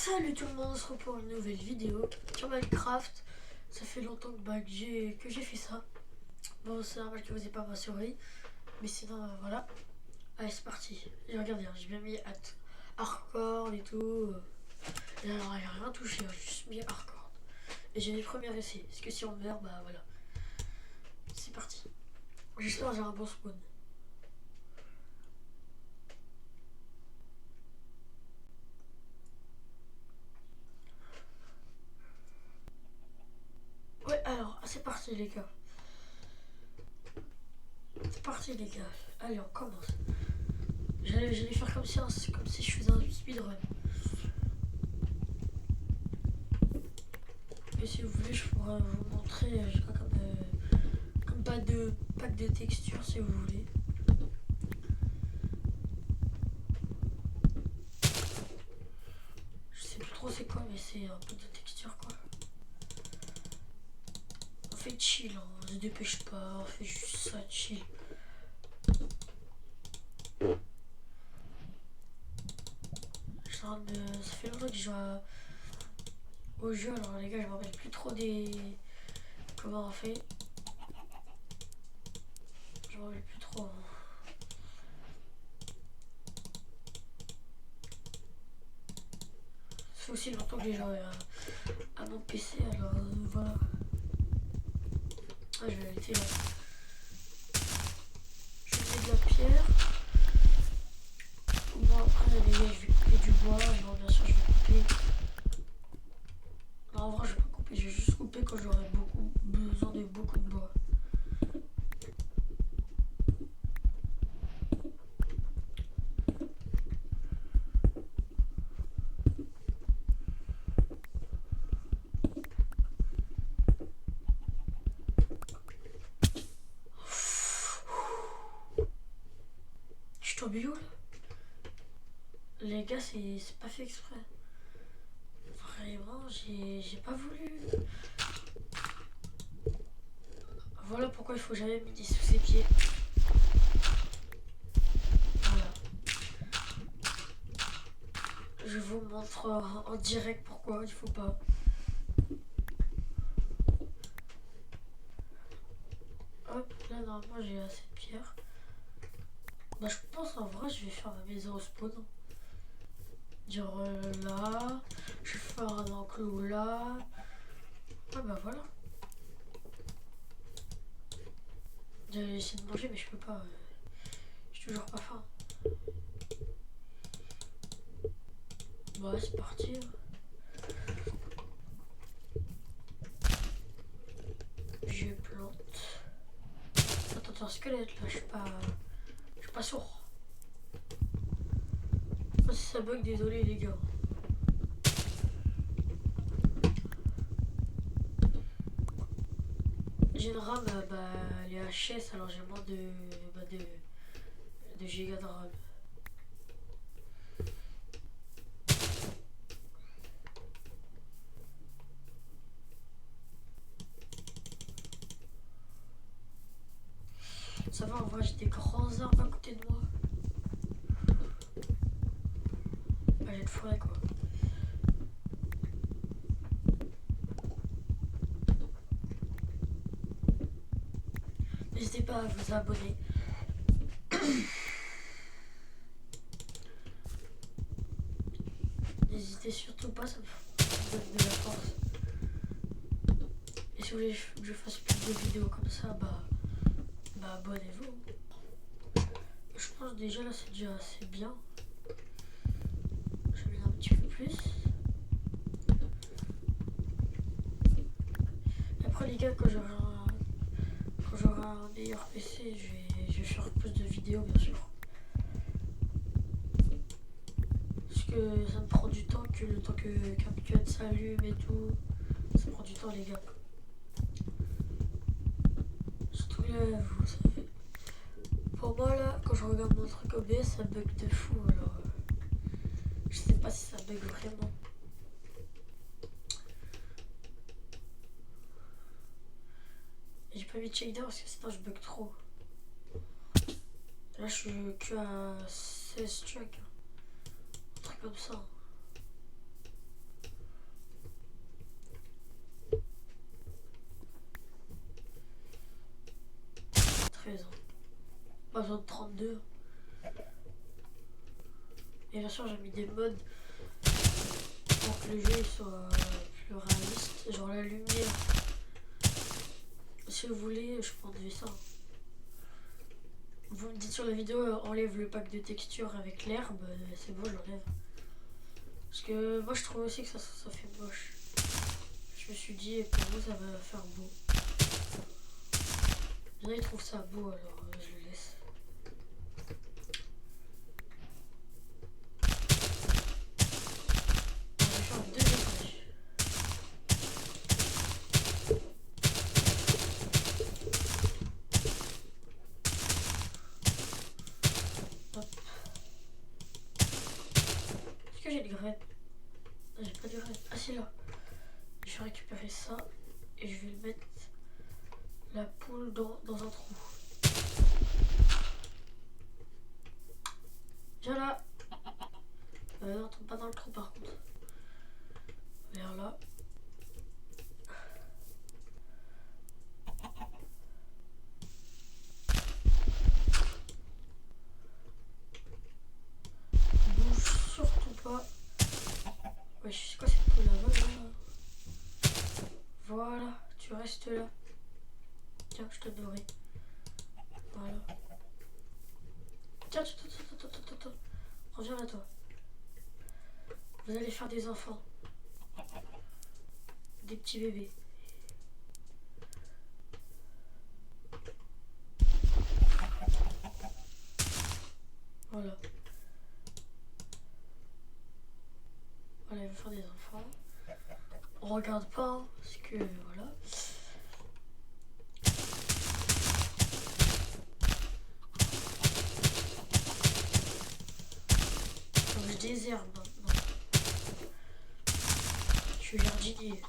Salut tout le monde, on se retrouve pour une nouvelle vidéo sur Minecraft. Ça fait longtemps que j'ai fait ça. Bon, c'est normal que vous n'ayez pas ma souris, mais sinon voilà. Allez, c'est parti. Et regardez, j'ai bien mis hardcore et tout. Et alors, j'ai rien touché, j'ai juste mis hardcore. Et j'ai les premiers essais. Parce que si on meurt, bah voilà. C'est parti. J'espère que j'ai un bon spawn. Ouais, alors, c'est parti les gars. C'est parti les gars. Allez, on commence. J'allais faire comme si je faisais un speedrun. Et si vous voulez, je pourrais vous montrer comme pack de texture si vous voulez. Je sais plus trop c'est quoi, mais c'est un peu de texture quoi. On fait chill, hein. On se dépêche pas, on fait juste ça chill. Ça fait longtemps que je joue au jeu, alors les gars, je me rappelle plus trop des. Comment on fait. Je me rappelle plus trop. Ça fait aussi longtemps que j'ai joué à mon PC, alors voilà. Ah, je vais arrêter là. Je mets de la pierre. Bon, après, les gars, je vais couper du bois. Bon, bien sûr, je vais couper. Non, en vrai, je vais pas couper. Je vais juste couper quand j'aurai besoin de beaucoup de bois. Je suis tombé où là? Les gars, c'est pas fait exprès. Vraiment, j'ai pas voulu. Voilà pourquoi il faut jamais midi sous ses pieds. Voilà. Je vous montre en direct pourquoi il faut pas. Hop, là normalement j'ai assez de pierres. Bah je pense en vrai je vais faire ma maison au spawn. Genre là, je vais faire un enclos là. Ah bah voilà. J'ai essayé de manger mais je peux pas. J'ai toujours pas faim. Bah c'est parti. Je plante. Attends, squelette là, je suis pas sourd. Oh, si ça bug, désolé les gars. J'ai une RAM, elle est HS, alors j'ai moins de gigas de RAM. Ça va, en vrai, j'ai des grands arbres à côté de moi. Bah, j'ai une forêt quoi. N'hésitez pas à vous abonner. N'hésitez surtout pas, ça me donne de la force. Et si vous voulez que je fasse plus de vidéos comme ça, bah abonnez-vous. Je pense déjà là c'est déjà assez bien. Je vais mettre un petit peu plus. Et après les gars, quand j'aurai un meilleur PC, je vais faire plus de vidéos bien sûr. Parce que ça me prend du temps, le temps que CapCut s'allume et tout. Ça prend du temps les gars. Surtout là, vous savez. Pour moi là, quand je regarde mon truc OBS, ça bug de fou alors. Je sais pas si ça bug vraiment. J'ai pas mis checkdown parce que sinon je bug trop. Là je suis que à 16 tracks. Un truc comme ça. pas besoin de 32. Et bien sûr j'ai mis des modes pour que le jeu soit plus réaliste. Genre la lumière. Si vous voulez, je peux enlever ça. Vous me dites sur la vidéo, enlève le pack de texture avec l'herbe, c'est bon, j'enlève. Parce que moi je trouve aussi que ça fait moche. Je me suis dit, pour vous ça va faire beau. Il y en a qui trouvent ça beau, alors je le laisse. On va faire 2 étages. Hop. Est-ce que j'ai des graines? J'ai pas de graines. Ah c'est là. Je vais récupérer ça et je vais le mettre la poule dans un trou. Viens là. Non, tombe pas dans le trou par contre. Viens là. Bouge surtout pas. Ouais, je sais quoi cette poule là. Voilà, tu restes là. Tiens, je te nourris. Voilà. Tiens, attends. Reviens là, toi. Vous allez faire des enfants. Des petits bébés. Voilà. Voilà, il va faire des enfants. On regarde pas, hein, parce que voilà. Donc je désherbe maintenant. Je suis jardinier.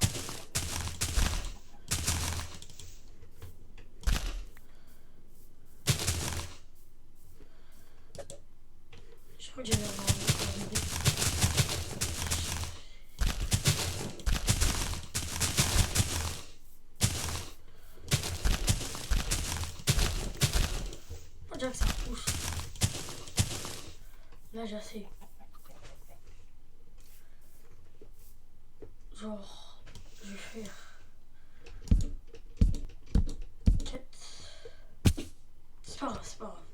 Je crois que j'avais encore un bébé. On dirait que ça repousse. Là j'ai assez. Genre, je vais faire 4. C'est pas grave, c'est pas grave.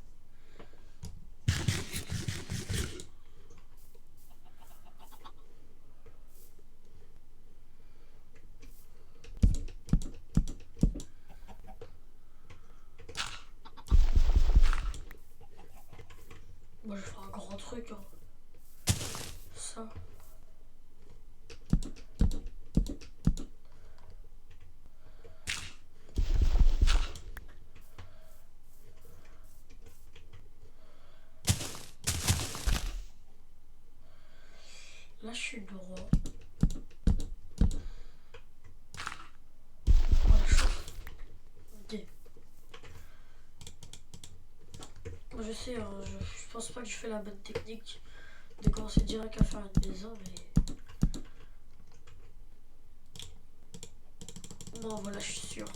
Moi je vais faire un grand truc, hein. Ça. Là je suis droit. Voilà, ok. Moi je sais, hein, je pense pas que je fais la bonne technique de commencer direct à faire une maison, mais... Non, voilà, je suis sûr.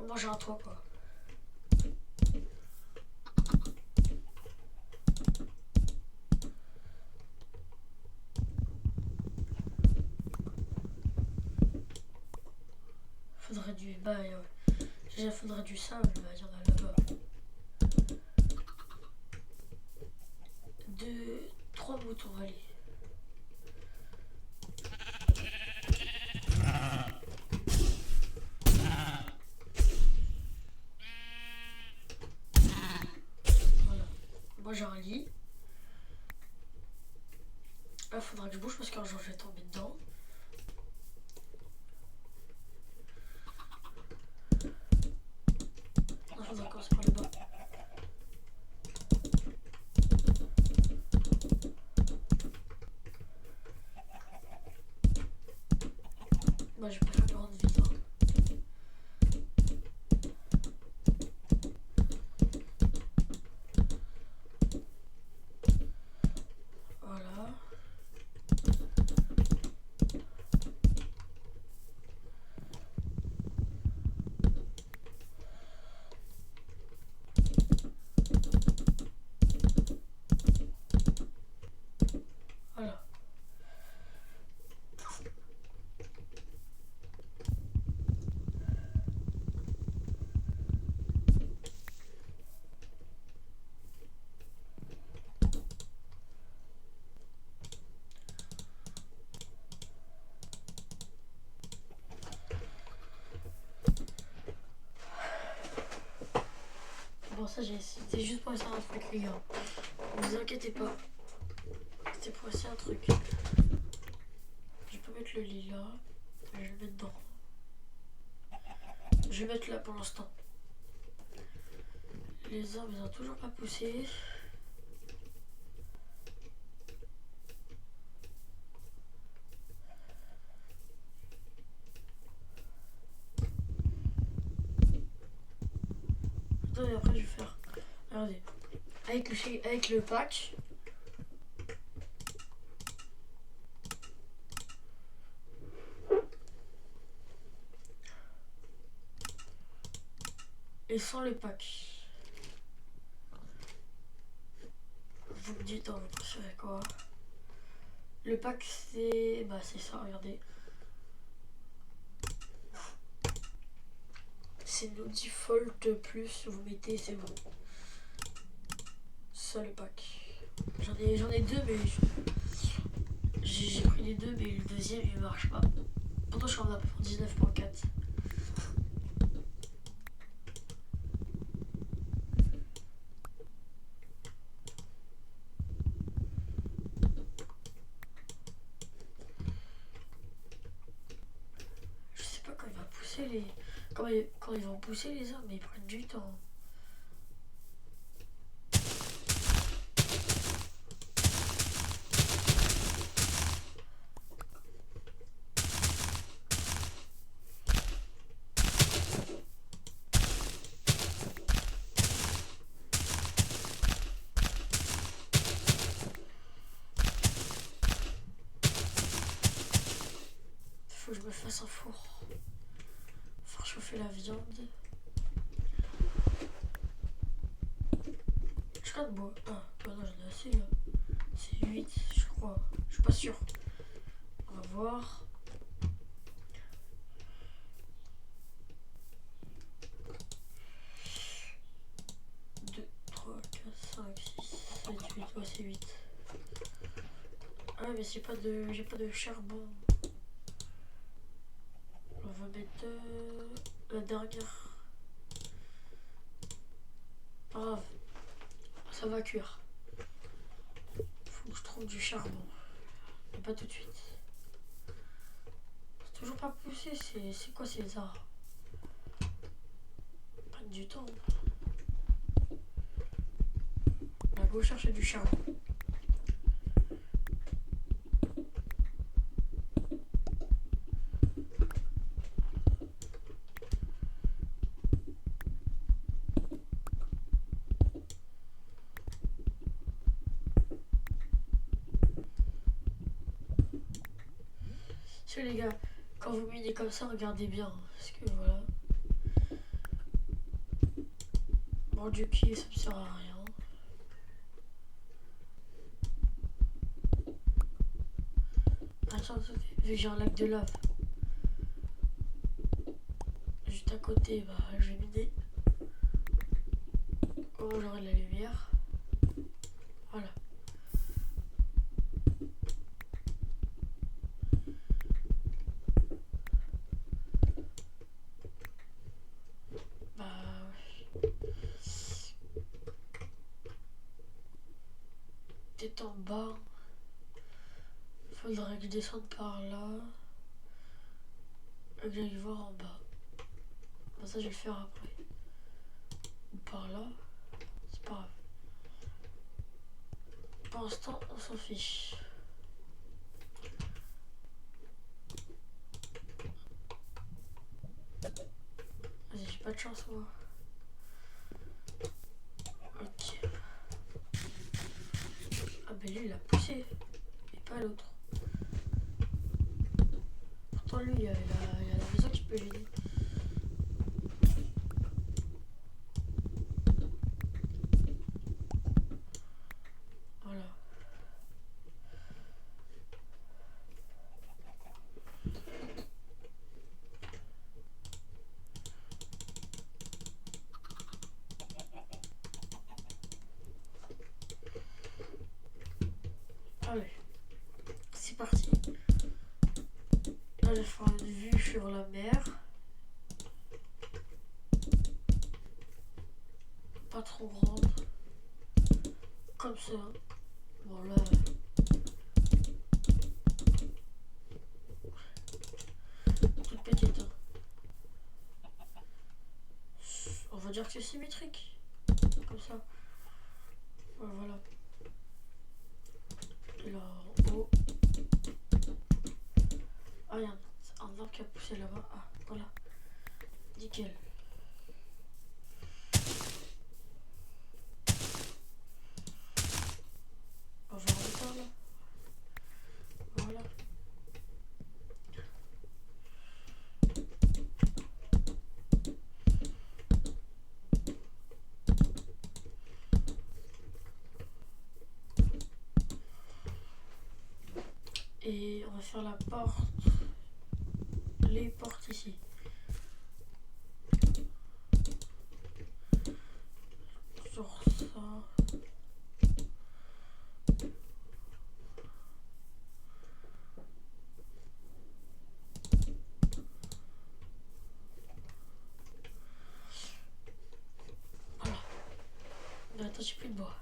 Moi j'ai un toit, quoi. Faudrait du... Bah, déjà faudrait du sable, bah, il y en a là-bas. 3 moutons, allez. Voilà. Moi j'ai un lit. Là faudra que je bouge parce qu'un jour je vais tomber dedans. Non, faudra commencer par le bas. Moi je vais pas faire de grande vite, hein. Voilà. ça c'était juste pour essayer un truc les gars. Ne vous inquiétez pas. C'était pour essayer un truc. Je peux mettre le lilas. Je vais le mettre dedans. Je vais mettre là pour l'instant. Les arbres ils ont toujours pas poussé. Et après je vais faire. Regardez. Avec le pack. Et sans le pack. Vous me dites, vous préférez quoi? Le pack c'est. Bah c'est ça, regardez. C'est no default plus, vous mettez, c'est bon. Ça le pack. J'en ai deux, mais j'ai pris les deux, mais le deuxième il marche pas. Pourtant je suis en app pour 19.4. Je sais pas quand il va pousser les. Quand ils vont pousser les arbres, mais ils prennent du temps. Faut que je me fasse un four. Faire chauffer la viande. Je crois de bois. Ah, bah non, j'en ai assez là. C'est 8, je crois. Je suis pas sûr. On va voir. 2, 3, 4, 5, 6, 7, 8. Ouais, c'est 8. Ah, mais j'ai pas de charbon. On va mettre la dernière. Pas grave. Ça va cuire. Faut que je trouve du charbon. Mais pas tout de suite. C'est toujours pas poussé. C'est quoi ces arbres? Ils prennent du temps. On va go chercher du charbon. Les gars, quand vous minez comme ça, regardez bien, parce que voilà. Bon, du pied, ça me sert à rien. Attends, vu que j'ai un lac de lave juste à côté, bah je vais miner. Oh, j'aurai de la lumière. Voilà. Bah ouais. Peut-être en bas. Faudrait que je descende par là. Et que j'aille voir en bas. Bah, ça, je vais le faire après. Ou par là. C'est pas grave. Pour l'instant, on s'en fiche. Vas-y, j'ai pas de chance, moi. Ok. Ah, ben lui, il a poussé. Et pas l'autre. Pourtant, lui, il y a la maison qui peut l'aider. Voilà. Allez. C'est parti. Là, je vais faire une vue sur la mer. pas trop grande. Comme ça. Bon là. Toute petite. Hein. On va dire que c'est symétrique. Comme ça. Ouais, voilà. Et là, en haut. Ah, il y a un arbre qui a poussé là-bas. Ah, voilà. Nickel. On va remettre là. Voilà. Et on va faire la porte. Les portes ici. Sur ça. Voilà. Mais attends, j'ai plus de bois.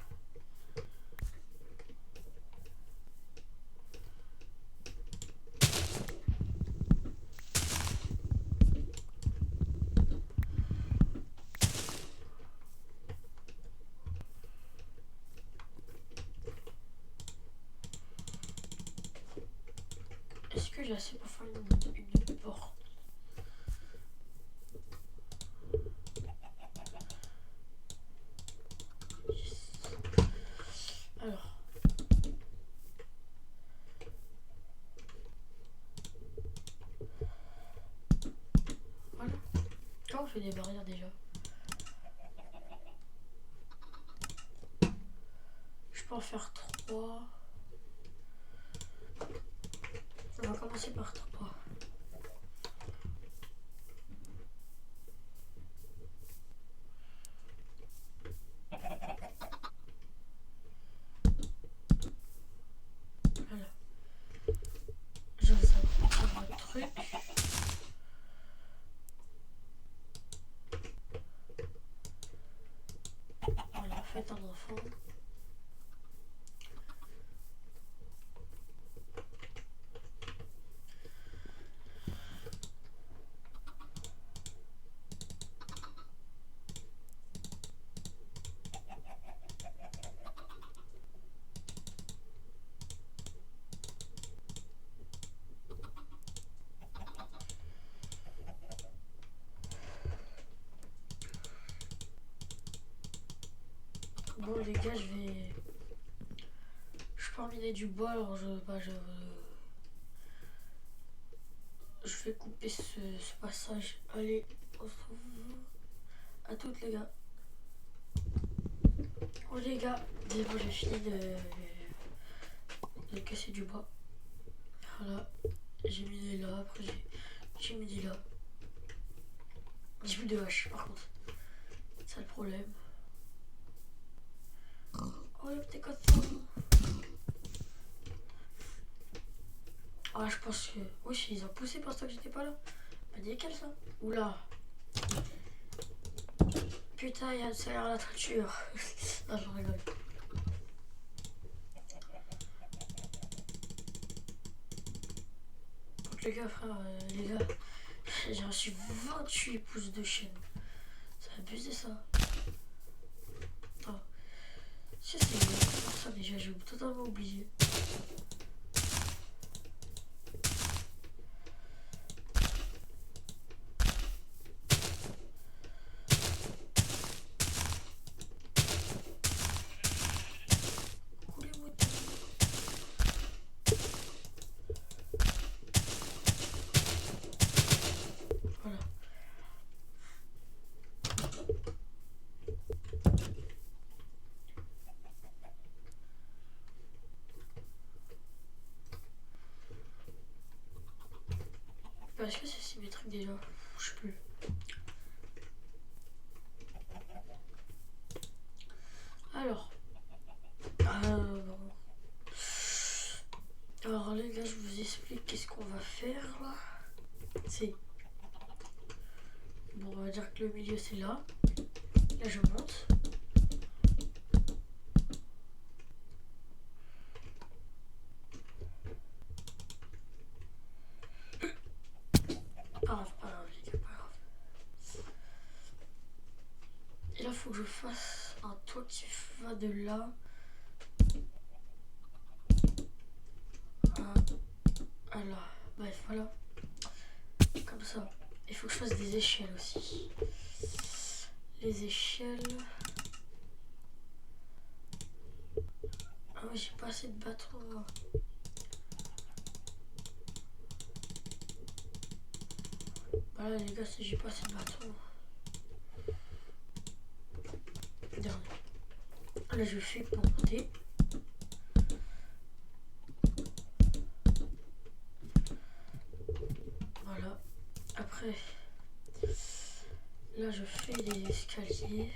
Est-ce que j'ai assez pour faire une porte? Yes. Alors. Voilà. Quand on fait des barrières déjà? Je peux en faire 3. On va commencer par 3. Voilà. J'ai un truc. Voilà, faites un enfant. Bon les gars, je peux emmener du bois, alors je vais couper ce passage. Allez, on se retrouve à toutes les gars. Bon les gars, c'est bon, j'ai fini de casser du bois. Voilà, j'ai mis des là, après j'ai mis des là. J'ai plus de hache par contre. C'est ça le problème. Oh le petit coton. Ah je pense que. Oui, ils ont poussé pour ça que j'étais pas là. Pas nickel ça. Oula. Putain, il y a ça a l'air la traiture. Non, j'en rigole. Donc les gars, frère, les gars, j'ai reçu 28 pouces de chaîne. C'est abusé ça. Oh. Si c'est pour ça déjà, j'ai totalement oublié. Voilà. Est-ce que c'est symétrique déjà? Je sais plus. Alors. Alors les gars, je vous explique qu'est-ce qu'on va faire là. C'est. Bon, on va dire que le milieu c'est là. Là je monte. faut que je fasse un toit qui va de là à là. Bref, voilà. Comme ça. Il faut que je fasse des échelles aussi. Les échelles. Ah oui, j'ai pas assez de bâtons. Voilà les gars, si j'ai pas assez de bâtons. Là je fais pour monter. Voilà. Après, là je fais des escaliers.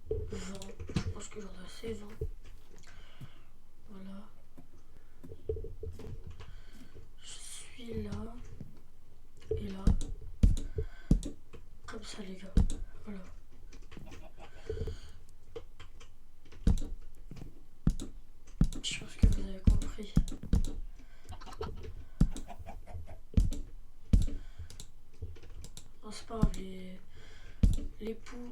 20. Je pense que j'en ai assez 20. Voilà. Je suis là. Et là. Comme ça les gars. Voilà. Je pense que vous avez compris. Non, c'est pas grave, les poux.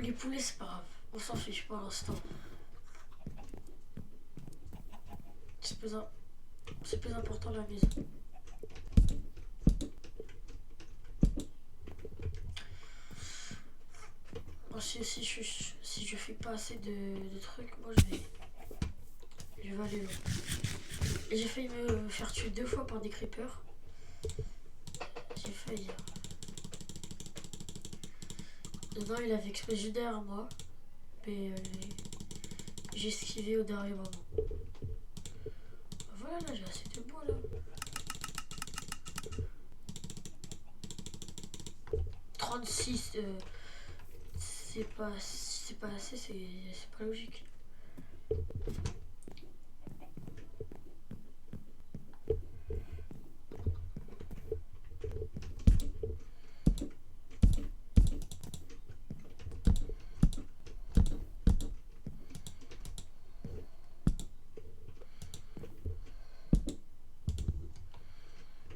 Les poulets, c'est pas grave. On s'en fiche pour l'instant. C'est plus important la maison. Bon, si je fais pas assez de trucs, moi je vais aller loin. Et j'ai failli me faire tuer 2 fois par des creepers. J'ai failli. Non, il avait explosé derrière moi. Mais j'ai esquivé au dernier moment. Voilà, là j'ai assez de bois là. 36, c'est pas assez, c'est pas logique.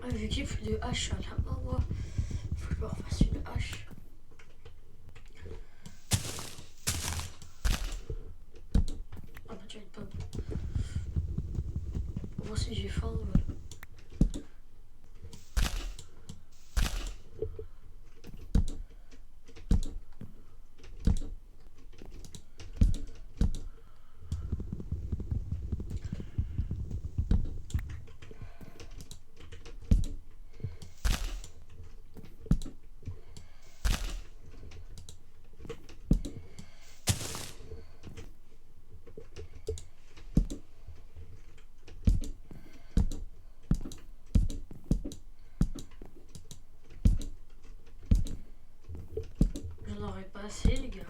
Ah, vu qu'il y a plus de hache à la main, moi, faut que je me refasse une hache. Ah bah tu vas être pas bon. Moi aussi j'ai faim, voilà. J'en aurais pas assez les gars.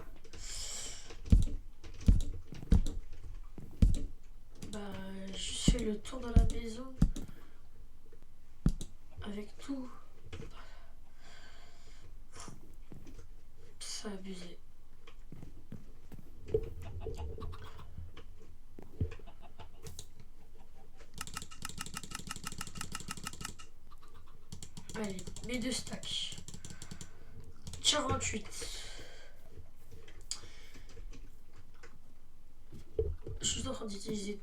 Bah je fais le tour de la maison avec tout. C'est abusé. Allez, mes 2 stacks. 48. Je suis en train d'utiliser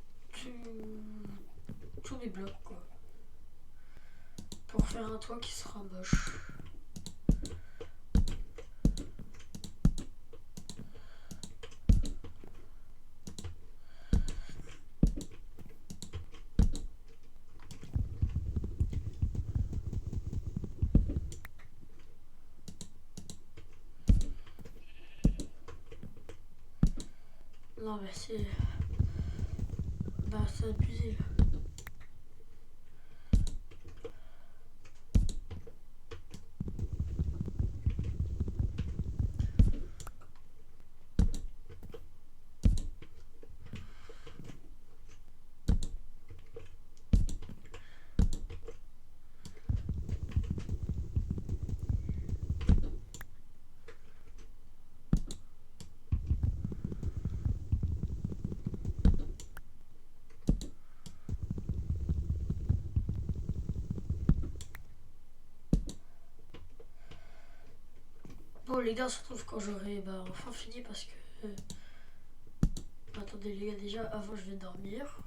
tous mes blocs quoi. Pour faire un toit qui sera moche. Non mais c'est... Bah c'est abusé là. les gars, on se retrouve quand j'aurai enfin fini parce que... attendez les gars, déjà avant je vais dormir.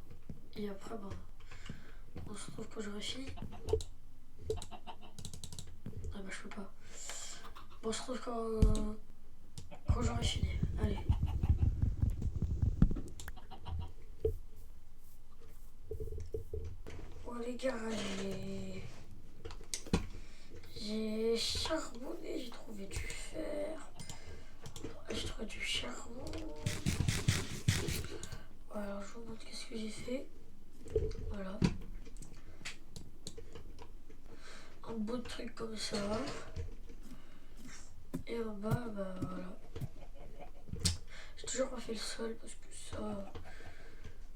Et après on se retrouve quand j'aurai fini. Ah bah je peux pas. Bon, on se retrouve quand j'aurai fini. Allez. Bon les gars, j'ai charbonné, j'ai trouvé du fer. J'ai trouvé du charbon. Voilà, je vous montre qu'est-ce que j'ai fait. Voilà. Un beau truc comme ça. Et en bas, bah voilà. J'ai toujours pas fait le sol parce que ça,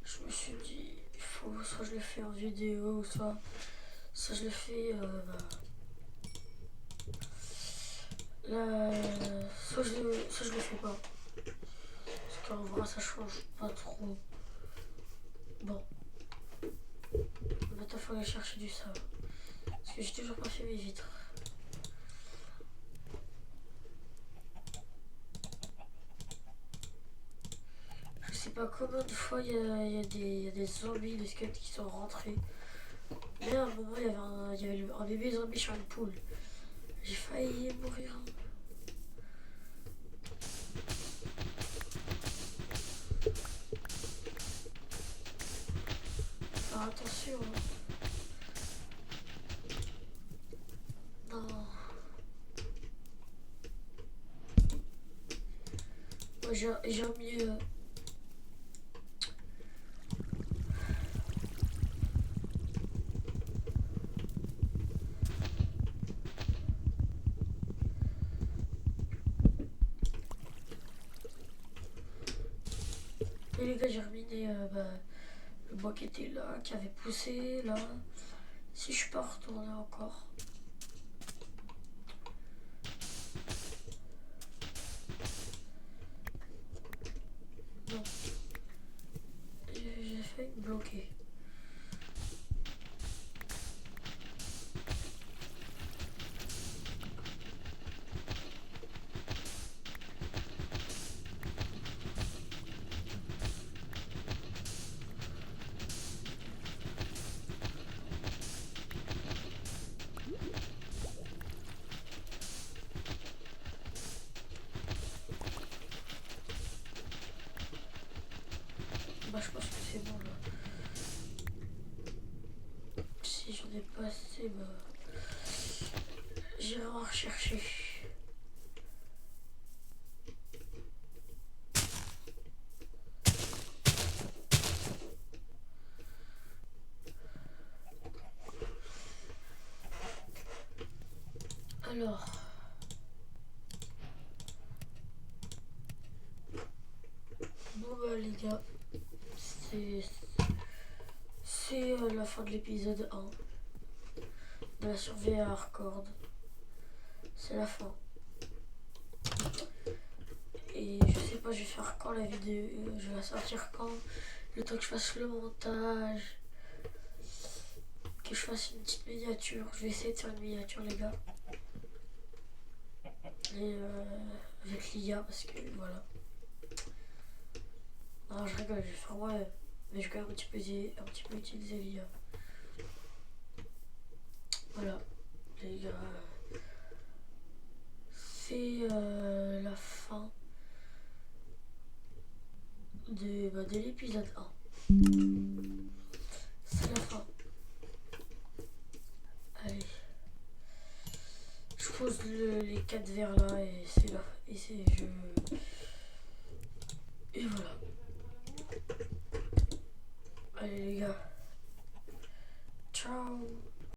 je me suis dit, il faut, soit je le fais en vidéo, soit je le fais, soit je le fais pas. Parce qu'en vrai, ça change pas trop. Bon. Maintenant, il faut aller chercher du sable. Parce que j'ai toujours pas fait mes vitres. Je sais pas combien de fois il y a des zombies, des squelettes qui sont rentrés. Mais à un moment, il y avait un bébé zombie sur une poule. J'ai failli mourir. Alors attention. Non. Moi j'ai remis... Et les gars, j'ai remis le bois qui était là, qui avait poussé là. Si je suis pas retourné encore. Non. J'ai failli me bloquer. Bah je pense que c'est bon là. Si j'en ai pas assez, bah j'irai en rechercher. Alors, bon bah les gars, c'est la fin de l'épisode 1 de la survie à hardcore. C'est la fin. Et je sais pas, je vais faire quand la vidéo, je vais la sortir quand, le temps que je fasse le montage, que je fasse une petite miniature. Je vais essayer de faire une miniature les gars. Et avec l'IA parce que voilà. Non je rigole, je vais faire moi, mais je vais quand même un petit peu utiliser l'IA. Voilà, les gars. C'est la fin de l'épisode 1. C'est la fin. Allez. Je pose les 4 verres là et c'est là. Et c'est et voilà. Allez les gars.